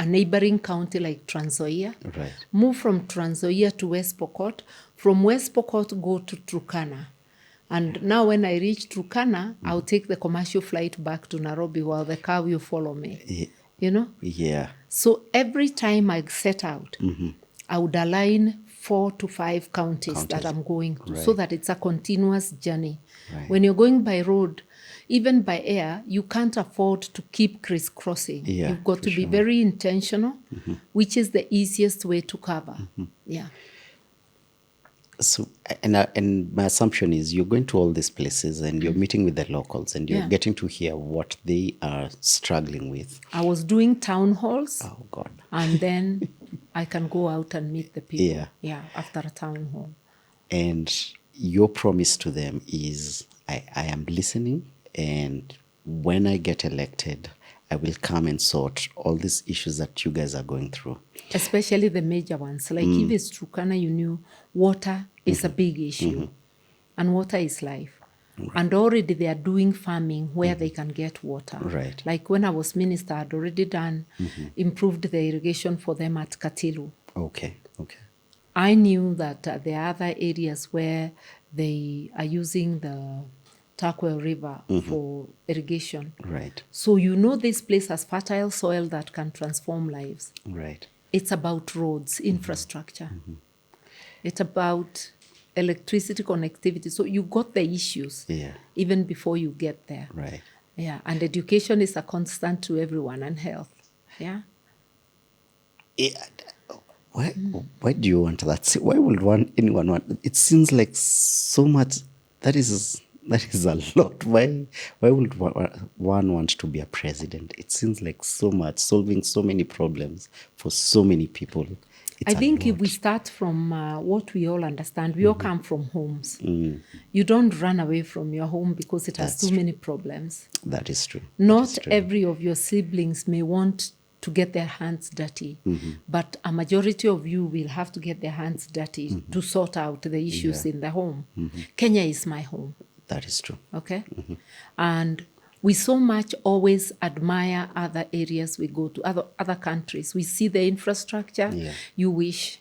a neighboring county like Trans Nzoia. Right. Move from Trans Nzoia to West Pokot. From West Pokot, go to Turkana. And now when I reach Turkana, I'll take the commercial flight back to Nairobi while the car will follow me. You know? Yeah. So every time I set out, I would align 4 to 5 counties that I'm going to, so that it's a continuous journey. Right. When you're going by road, even by air, you can't afford to keep crisscrossing. Yeah, You've got for to be sure. very intentional, which is the easiest way to cover. Yeah. So, and my assumption is you're going to all these places and you're meeting with the locals and you're Yeah. getting to hear what they are struggling with. I was doing town halls, Oh, God. and then I can go out and meet the people. Yeah. Yeah, after a town hall. And your promise to them is, I am listening, and when I get elected, I will come and sort all these issues that you guys are going through. Especially the major ones. Like if it's Turkana, you knew water is a big issue. And water is life. And already they are doing farming where they can get water. Right. Like when I was minister, I'd already done, improved the irrigation for them at Katilu. Okay. I knew that there are other areas where they are using the Turkwell River for irrigation. Right. So you know this place has fertile soil that can transform lives. Right. It's about roads, infrastructure. It's about electricity connectivity. So you got the issues even before you get there. Right. Yeah, and education is a constant to everyone, and health. Yeah. Why do you want that? Why would anyone want? It seems like so much. That is a lot. Why would one want to be a president? It seems like so much, solving so many problems for so many people. I think if we start from what we all understand, we all come from homes. You don't run away from your home because it has too many problems. That is true. Not every of your siblings may want to get their hands dirty, but a majority of you will have to get their hands dirty to sort out the issues in the home. Kenya is my home. That is true. Okay? And we so much always admire other areas we go to, other countries. We see the infrastructure, you wish.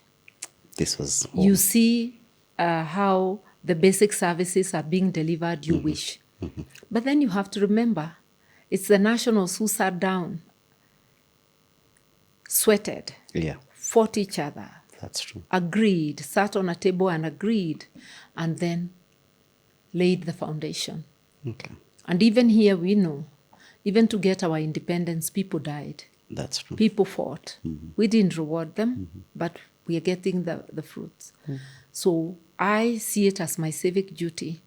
This was home. You see how the basic services are being delivered, you wish. But then you have to remember, it's the nationals who sat down, sweated, fought each other. That's true. Agreed, sat on a table and agreed, and then laid the foundation. Okay. And even here we know, even to get our independence, people died. That's true. People fought. We didn't reward them, but we are getting the fruits. So I see it as my civic duty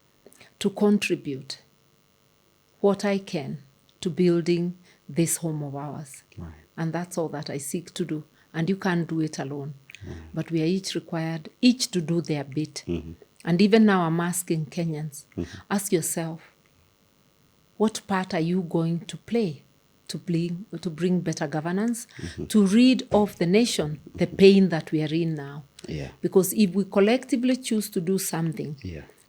to contribute what I can to building this home of ours. Right. And that's all that I seek to do. And you can't do it alone. But we are each required, each to do their bit. And even now I'm asking Kenyans, ask yourself, what part are you going to play to bring better governance, to rid off the nation the pain that we are in now? Because if we collectively choose to do something,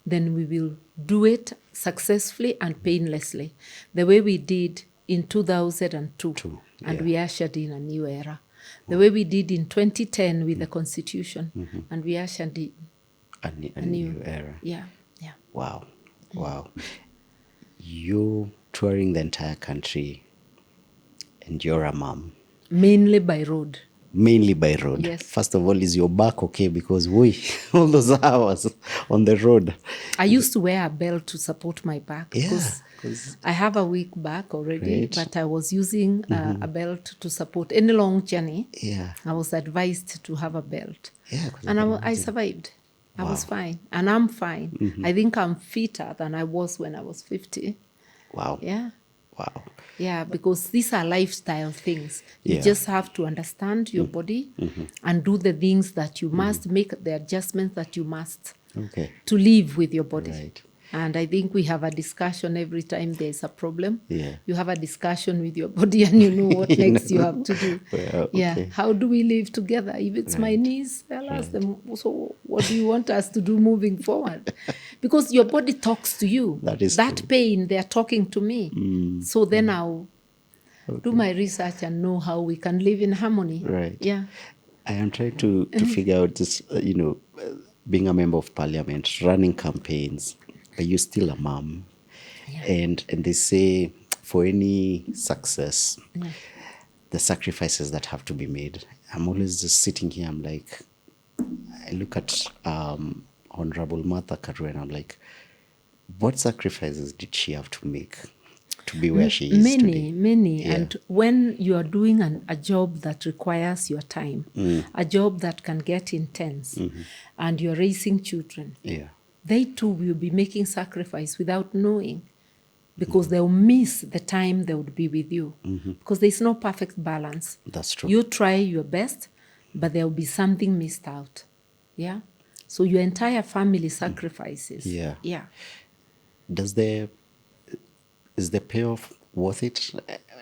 then we will do it successfully and painlessly, the way we did in 2002, and we ushered in a new era. The way we did in 2010 with the Constitution, and we ushered in a new era. Yeah. Wow. You touring the entire country, and you're a mom. Mainly by road. Yes. First of all, is your back okay? Because all those hours on the road. I used to wear a belt to support my back because I have a weak back already, but I was using a belt to support any long journey. I was advised to have a belt. And I survived. I was fine. And I'm fine. I think I'm fitter than I was when I was 50. Wow. Yeah. Wow. Yeah, because these are lifestyle things. You Yeah. just have to understand your body and do the things that you must, make the adjustments that you must Okay. to live with your body. Right. And I think we have a discussion every time there's a problem. Yeah. You have a discussion with your body and you know what next you have to do. Well, Yeah. okay. How do we live together? If it's my Right. knees, I'll ask them, so what do you want us to do moving forward? Because your body talks to you. That is that true. pain, they're talking to me. So then I'll do my research and know how we can live in harmony. Right. Yeah. I am trying to figure out this, being a member of parliament, running campaigns, but you're still a mom. Yeah. And they say for any success, the sacrifices that have to be made. I'm always just sitting here, I'm like, I look at Honorable Martha Karua and I'm like, what sacrifices did she have to make to be where she is today? Many. Yeah. And when you are doing a job that requires your time, a job that can get intense, and you're raising children, Yeah. they too will be making sacrifice without knowing, because they'll miss the time they would be with you. Because there's no perfect balance. That's true. You try your best, but there'll be something missed out. Yeah? So your entire family sacrifices. Yeah. Yeah. Is the payoff worth it?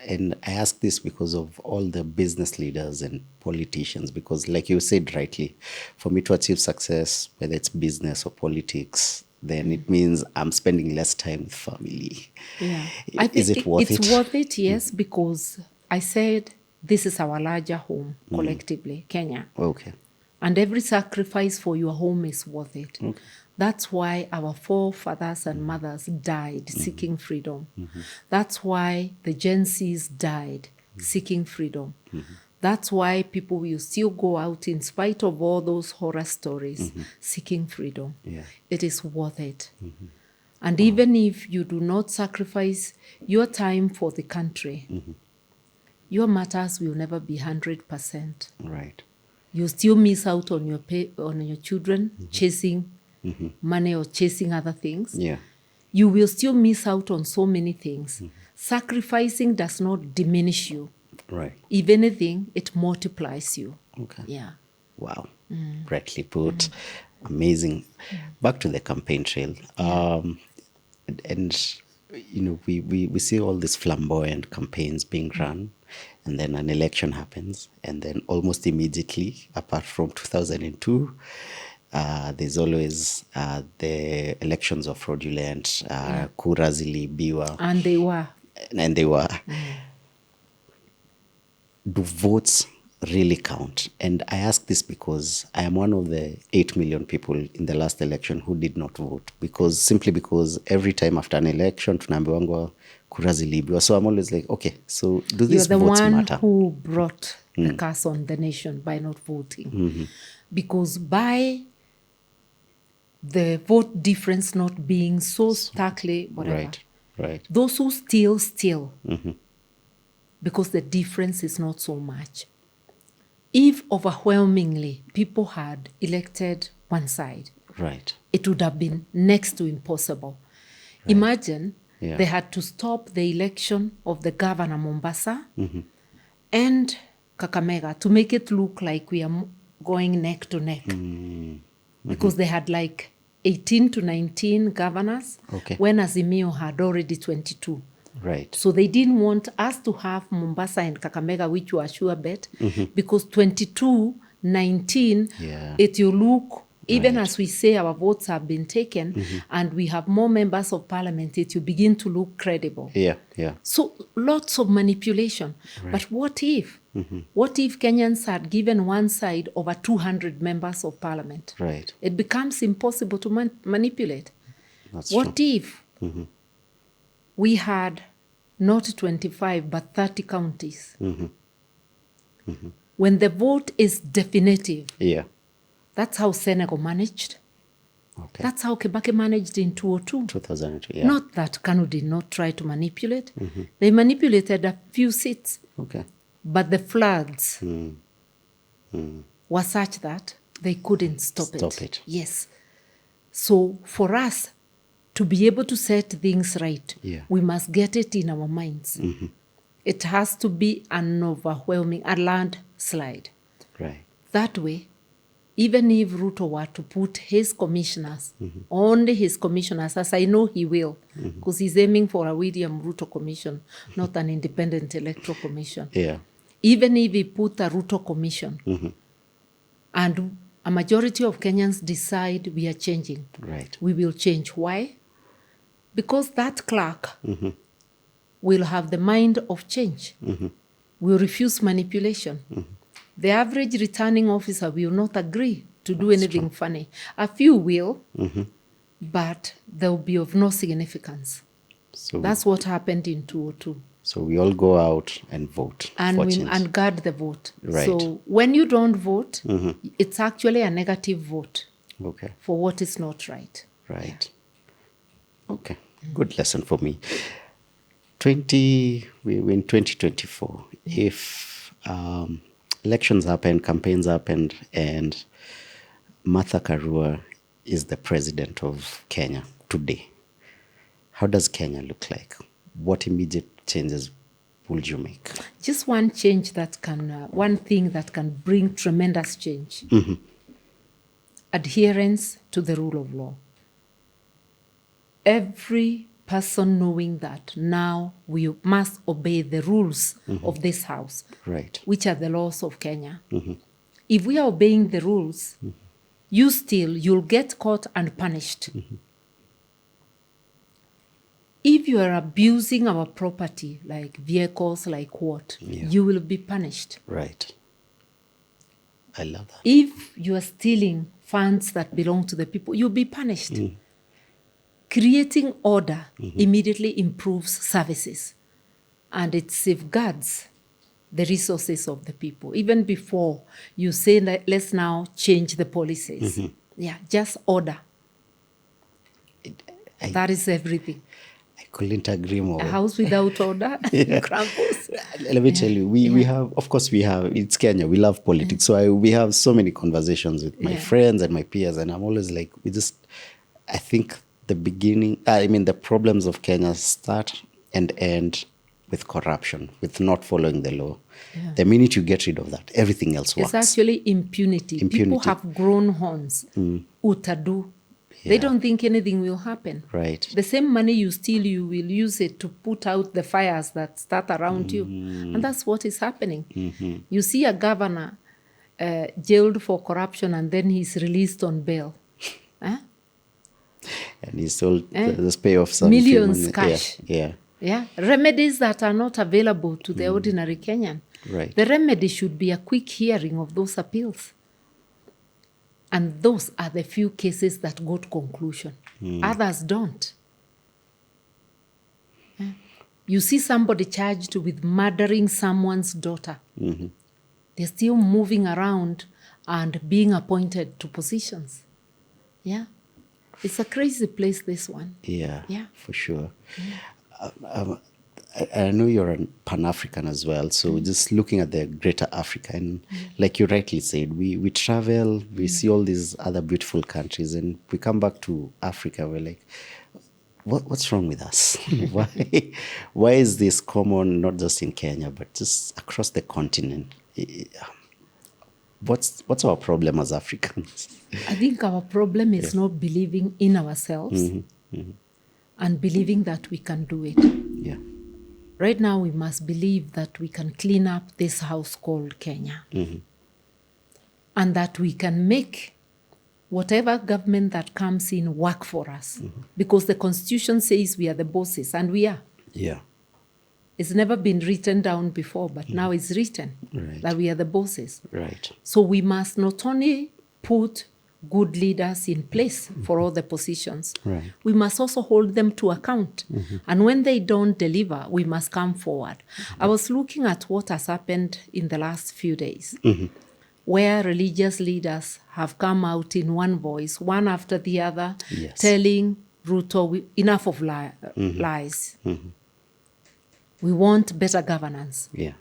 And I ask this because of all the business leaders and politicians, because like you said rightly, for me to achieve success, whether it's business or politics, then it means I'm spending less time with family. Yeah. Is it worth it? It's worth it, yes, because I said this is our larger home collectively, Kenya. Okay. And every sacrifice for your home is worth it. Okay. That's why our forefathers and mothers died seeking freedom. That's why the Gen Zs died seeking freedom. That's why people will still go out in spite of all those horror stories seeking freedom. Yeah. It is worth it. And even if you do not sacrifice your time for the country, your matters will never be 100%. Right. You still miss out on your children chasing money or chasing other things. Yeah. You will still miss out on so many things. Sacrificing does not diminish you. Right. If anything, it multiplies you. Okay. Yeah. Wow. Rightly put. Amazing. Back to the campaign trail. And we see all these flamboyant campaigns being run, and then an election happens, and then almost immediately, apart from 2002, there's always the elections are fraudulent, kura ziliibiwa. And they were. And they were. Do votes really count? And I ask this because I am one of the 8 million people in the last election who did not vote, simply because every time after an election tunaambiwangwa kura ziliibiwa. So I'm always like, okay, so do these votes matter? You're the one who brought the curse on the nation by not voting. Because by the vote difference not being so starkly whatever, Right. those who steal, because the difference is not so much. If overwhelmingly people had elected one side, Right. it would have been next to impossible. Imagine they had to stop the election of the governor Mombasa and Kakamega to make it look like we are going neck to neck. Because they had like 18 to 19 governors, when Azimio had already 22. Right. So they didn't want us to have Mombasa and Kakamega, which were sure bet, because 22, 19, it will look, even as we say our votes have been taken and we have more members of parliament, it will begin to look credible. Yeah. So lots of manipulation. But what if? What if Kenyans had given one side over 200 members of parliament? Right. It becomes impossible to manipulate. That's What true. if we had not 25 but 30 counties? When the vote is definitive, that's how Senegal managed. Okay. That's how Kibaki managed in 2002. 2002, Not that Kanu did not try to manipulate. They manipulated a few seats. Okay. But the floods were such that they couldn't stop it. Stop it. Yes. So for us to be able to set things right, Yeah. we must get it in our minds. It has to be an overwhelming, a landslide. Right. That way, even if Ruto were to put his commissioners, only his commissioners, as I know he will, because he's aiming for a William Ruto commission, not an independent electoral commission. Yeah. Even if he put a Ruto commission, and a majority of Kenyans decide we are changing, Right. we will change. Why? Because that clerk will have the mind of change, will refuse manipulation. The average returning officer will not agree to do anything funny. A few will, but they will be of no significance. So That's what happened in 2002. so we all go out and vote for change. And guard the vote. Right. So when you don't vote, it's actually a negative vote Okay. for what is not right. Right. Okay. Good lesson for me. We're in 2024. If elections happen, campaigns happened, and Martha Karua is the president of Kenya today, how does Kenya look like? What immediate changes would you make? Just one change that can, one thing that can bring tremendous change. Adherence to the rule of law. Every person knowing that now we must obey the rules of this house, Right. which are the laws of Kenya. If we are obeying the rules, you'll get caught and punished. If you are abusing our property, like vehicles, like what, you will be punished. Right. I love that. If you are stealing funds that belong to the people, you'll be punished. Creating order immediately improves services, and it safeguards the resources of the people. Even before you say, let's now change the policies. Yeah, just order. That is everything. I couldn't agree more. A house without order crumbles. Let me tell you, we have, of course, it's Kenya. We love politics. So we have so many conversations with my friends and my peers. And I'm always like, I think the problems of Kenya start and end with corruption, with not following the law. Yeah. The minute you get rid of that, everything else works. It's actually impunity. People have grown horns. Utadu. Yeah. They don't think anything will happen. Right. The same money you steal, you will use it to put out the fires that start around you. And that's what is happening. You see a governor jailed for corruption and then he's released on bail. And he sold the pay of some millions cash. Yeah. Remedies that are not available to the ordinary Kenyan. Right. The remedy should be a quick hearing of those appeals. And those are the few cases that go to conclusion. Others don't. You see somebody charged with murdering someone's daughter. They're still moving around and being appointed to positions. Yeah. It's a crazy place, this one. Yeah. For sure. I know you're a Pan-African as well, so just looking at the greater Africa, and like you rightly said, we travel, we see all these other beautiful countries, and we come back to Africa, we're like, what's wrong with us? Why is this common, not just in Kenya, but just across the continent? What's our problem as Africans? I think our problem is not believing in ourselves and believing that we can do it. Yeah. Right now, we must believe that we can clean up this house called Kenya. And that we can make whatever government that comes in work for us. Because the Constitution says we are the bosses, and we are. Yeah. It's never been written down before, but now it's written that we are the bosses. Right. So we must not only put good leaders in place for all the positions. Right. We must also hold them to account. And when they don't deliver, we must come forward. I was looking at what has happened in the last few days, where religious leaders have come out in one voice, one after the other, telling Ruto, enough of lies. We want better governance. Yeah.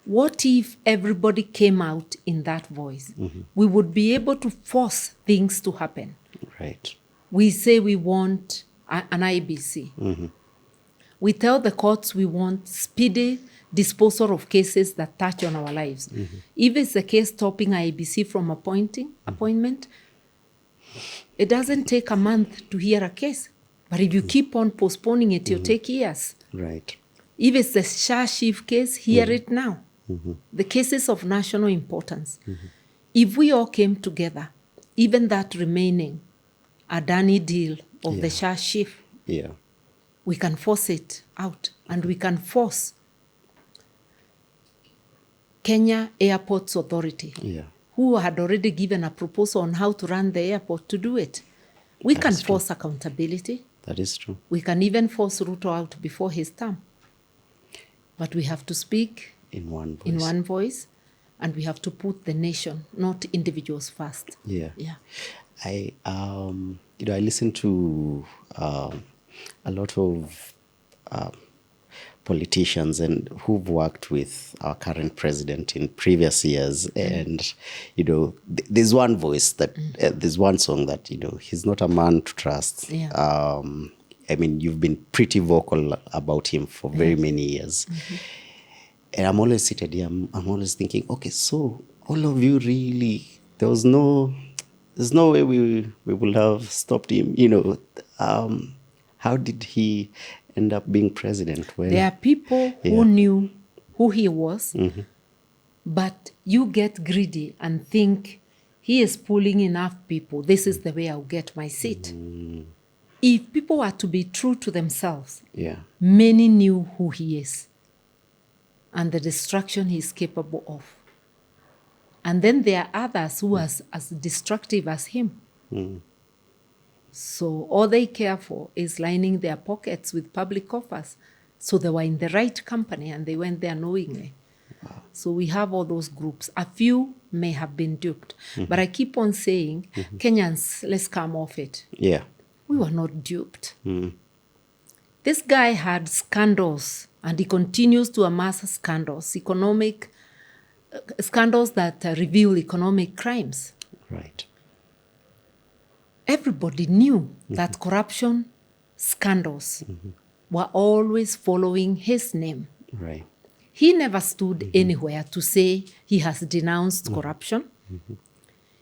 What if everybody came out in that voice? We would be able to force things to happen. Right. We say we want an IBC. We tell the courts we want speedy disposal of cases that touch on our lives. If it's a case stopping IBC from appointment, it doesn't take a month to hear a case. But if you keep on postponing it, it'll take years. Right. If it's the Shah Chief case, hear it now. The cases of national importance. If we all came together, even that remaining Adani deal of the Shah Chief, we can force it out, and we can force Kenya Airports Authority, who had already given a proposal on how to run the airport, to do it. We can force accountability. That is true. We can even force Ruto out before his term. But we have to speak in one voice, and we have to put the nation, not individuals, first. I listen to a lot of politicians and who've worked with our current president in previous years, and there's one voice that there's one song that he's not a man to trust. I mean, you've been pretty vocal about him for very many years. And I'm always seated here, I'm always thinking, okay, so all of you really, there's no way we would have stopped him. How did he end up being president? There are people who knew who he was, but you get greedy and think he is pulling enough people. This is the way I'll get my seat. If people are to be true to themselves, many knew who he is and the destruction he's capable of. And then there are others who are as destructive as him. So all they care for is lining their pockets with public offers. So they were in the right company and they went there knowingly. So we have all those groups. A few may have been duped. But I keep on saying, Kenyans, let's come off it. We were not duped. This guy had scandals, and he continues to amass scandals, economic scandals that reveal economic crimes. Right. Everybody knew that corruption scandals were always following his name. Right. He never stood anywhere to say he has denounced corruption.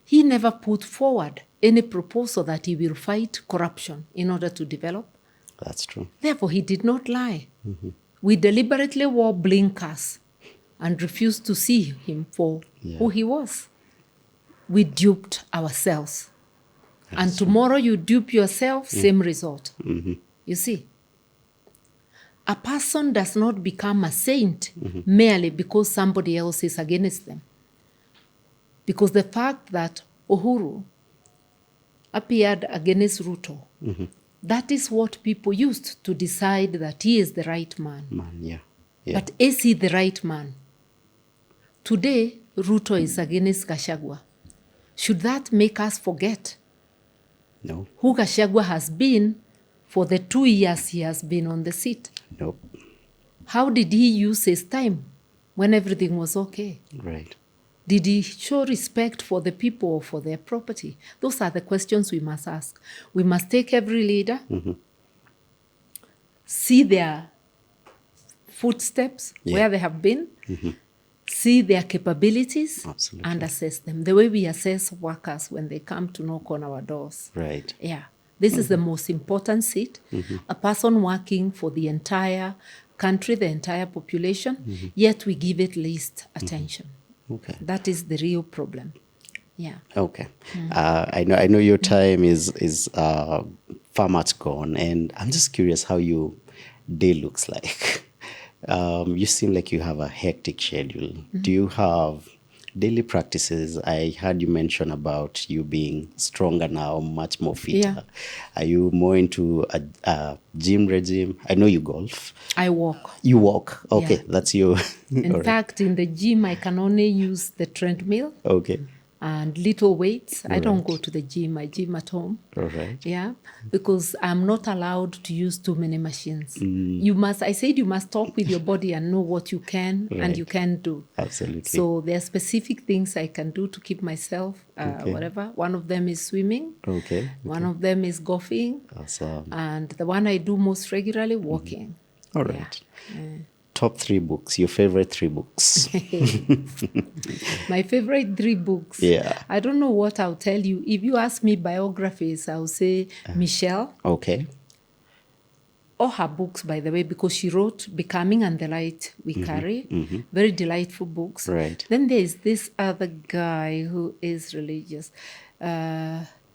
He never put forward any proposal that he will fight corruption in order to develop. That's true. Therefore, he did not lie. We deliberately wore blinkers and refused to see him for who he was. We duped ourselves. And tomorrow you dupe yourself, same result. You see, a person does not become a saint merely because somebody else is against them. Because the fact that Uhuru appeared against Ruto, that is what people used to decide that he is the right man. But is he the right man? Today, Ruto is against Gachagua. Should that make us forget who Gachagua has been for the 2 years he has been on the seat? Nope. How did he use his time when everything was okay? Right. Did he show respect for the people or for their property? Those are the questions we must ask. We must take every leader, see their footsteps, where they have been, see their capabilities, and assess them. The way we assess workers when they come to knock on our doors. Right. This is the most important seat. A person working for the entire country, the entire population, yet we give it least attention. Okay. That is the real problem. Okay. I know your time is far much gone, and I'm just curious how your day looks like. You seem like you have a hectic schedule. Do you have daily practices? I heard you mention about you being stronger now, much more fitter. Are you more into a gym regime? I know you golf. I walk. You walk. Okay, that's you. In fact, in the gym, I can only use the treadmill. Okay. and little weights. I don't Right. go to the gym. I gym at home. All right. Yeah, because I'm not allowed to use too many machines. I said you must talk with your body and know what you can and Right. you can do. Absolutely. So there are specific things I can do to keep myself, Okay. whatever. One of them is swimming. Okay. One of them is golfing. Awesome. And the one I do most regularly, walking. All right. Top 3 books, your favorite 3 books. My favorite 3 books. Yeah. I don't know what I'll tell you. If you ask me biographies, I'll say Michelle. Okay. Or her books, by the way, because she wrote Becoming and the Light We Carry. Very delightful books. Right. Then there's this other guy who is religious.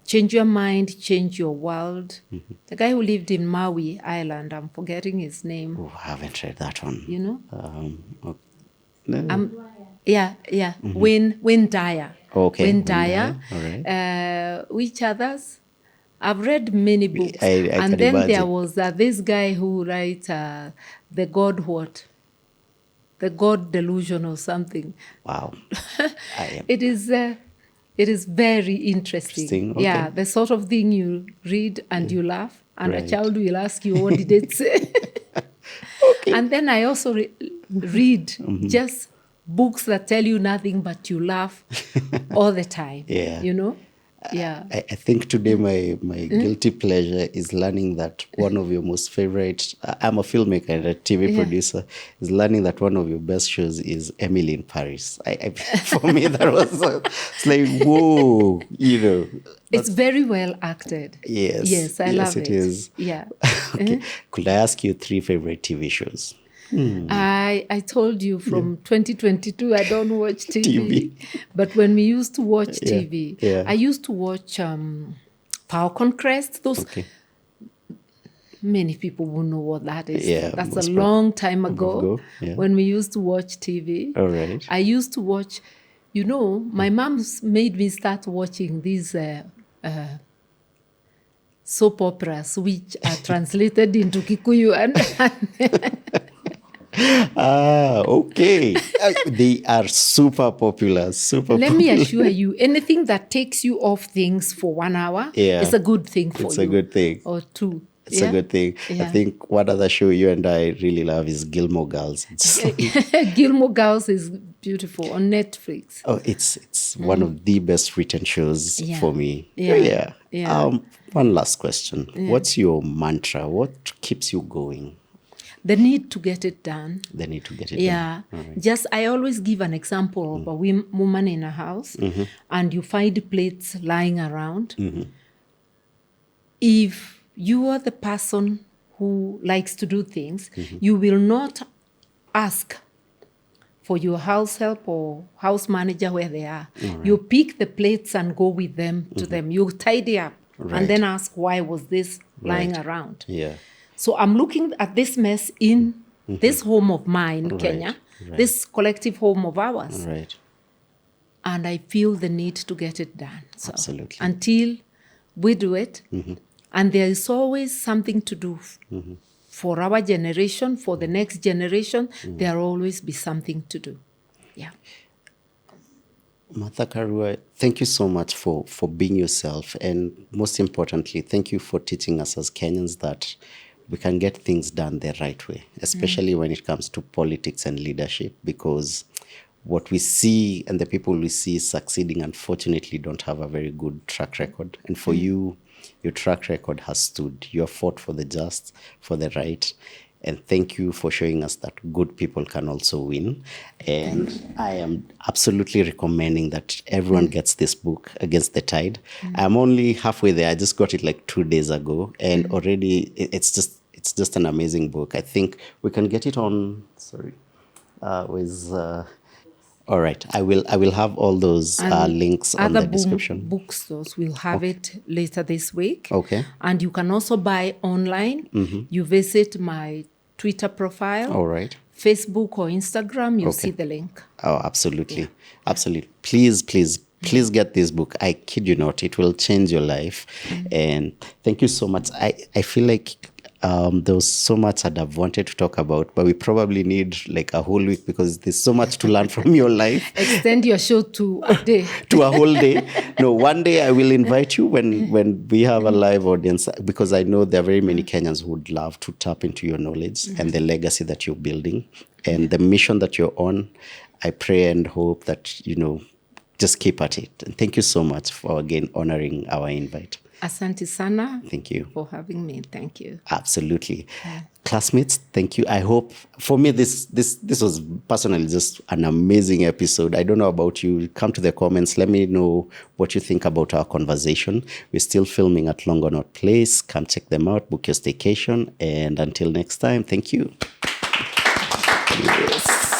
Change Your Mind, Change Your World. The guy who lived in Maui Island. I'm forgetting his name. Oh, I haven't read that one. You know? No. Yeah. Wayne Dyer. Okay. Wayne Dyer. All right. Which others? I've read many books. I and can then there imagine. was this guy who writes The God What? The God Delusion or something. Wow. It is very interesting. Interesting, okay. Yeah, the sort of thing you read and you laugh, and Right. a child will ask you, what did it say? And then I also read just books that tell you nothing, but you laugh all the time. Yeah. You know? Yeah. I think today my guilty pleasure is learning that one of your most favorite, I'm a filmmaker and a TV producer, is learning that one of your best shows is Emily in Paris. For me, that was, it's like, whoa, you know. It's very well acted. Yes. Yes, I love it. It is. Yeah. Okay. Could I ask you 3 favorite TV shows? I told you from 2022 I don't watch TV. But when we used to watch TV, I used to watch Power Conquest. Those many people won't know what that is. Yeah, that's a long time ago yeah. when we used to watch TV. All right. I used to watch, my mom's made me start watching these soap operas which are translated into Kikuyu and Okay. They are super popular. Let me assure you, anything that takes you off things for 1 hour is a good thing for you. It's a good thing. Or 2. It's a good thing. Yeah. I think one other show you and I really love is Gilmore Girls. Gilmore Girls is beautiful on Netflix. Oh, it's one of the best written shows for me. Yeah. One last question. What's your mantra? What keeps you going? The need to get it done. The need to get it done. Just I always give an example of a woman in a house and you find plates lying around. If you are the person who likes to do things, you will not ask for your house help or house manager where they are. You pick the plates and go with them to them. You tidy up and then ask, why was this lying around? Yeah. So I'm looking at this mess in this home of mine, Kenya, this collective home of ours. Right. And I feel the need to get it done. So Absolutely. until we do it, and there is always something to do for our generation, for the next generation, there will always be something to do. Yeah. Martha Karua, thank you so much for being yourself. And most importantly, thank you for teaching us as Kenyans that we can get things done the right way, especially when it comes to politics and leadership, because what we see and the people we see succeeding, unfortunately, don't have a very good track record. And for you, your track record has stood. You have fought for the just, for the right. And thank you for showing us that good people can also win. And I am absolutely recommending that everyone gets this book, Against the Tide. I'm only halfway there. I just got it like 2 days ago. And already it's just an amazing book. I think we can get it on, all right. I will have all those links on the description. Bookstores will have it later this week. Okay. And you can also buy online. You visit my Twitter profile. All right. Facebook or Instagram, you'll see the link. Oh, absolutely. Absolutely. Please get this book. I kid you not. It will change your life. And thank you so much. I feel like There was so much I'd have wanted to talk about, but we probably need like a whole week because there's so much to learn from your life. Extend your show to a day. To a whole day. No, one day I will invite you when we have a live audience, because I know there are very many Kenyans who would love to tap into your knowledge and the legacy that you're building and the mission that you're on. I pray and hope that, just keep at it. And thank you so much for, again, honoring our invite. Asante sana. Thank you for having me. Thank you. Absolutely. Classmates, thank you. I hope, for me, this was personally just an amazing episode. I don't know about you. Come to the comments. Let me know what you think about our conversation. We're still filming at Longonot Place. Come check them out. Book your staycation. And until next time, thank you. Yes.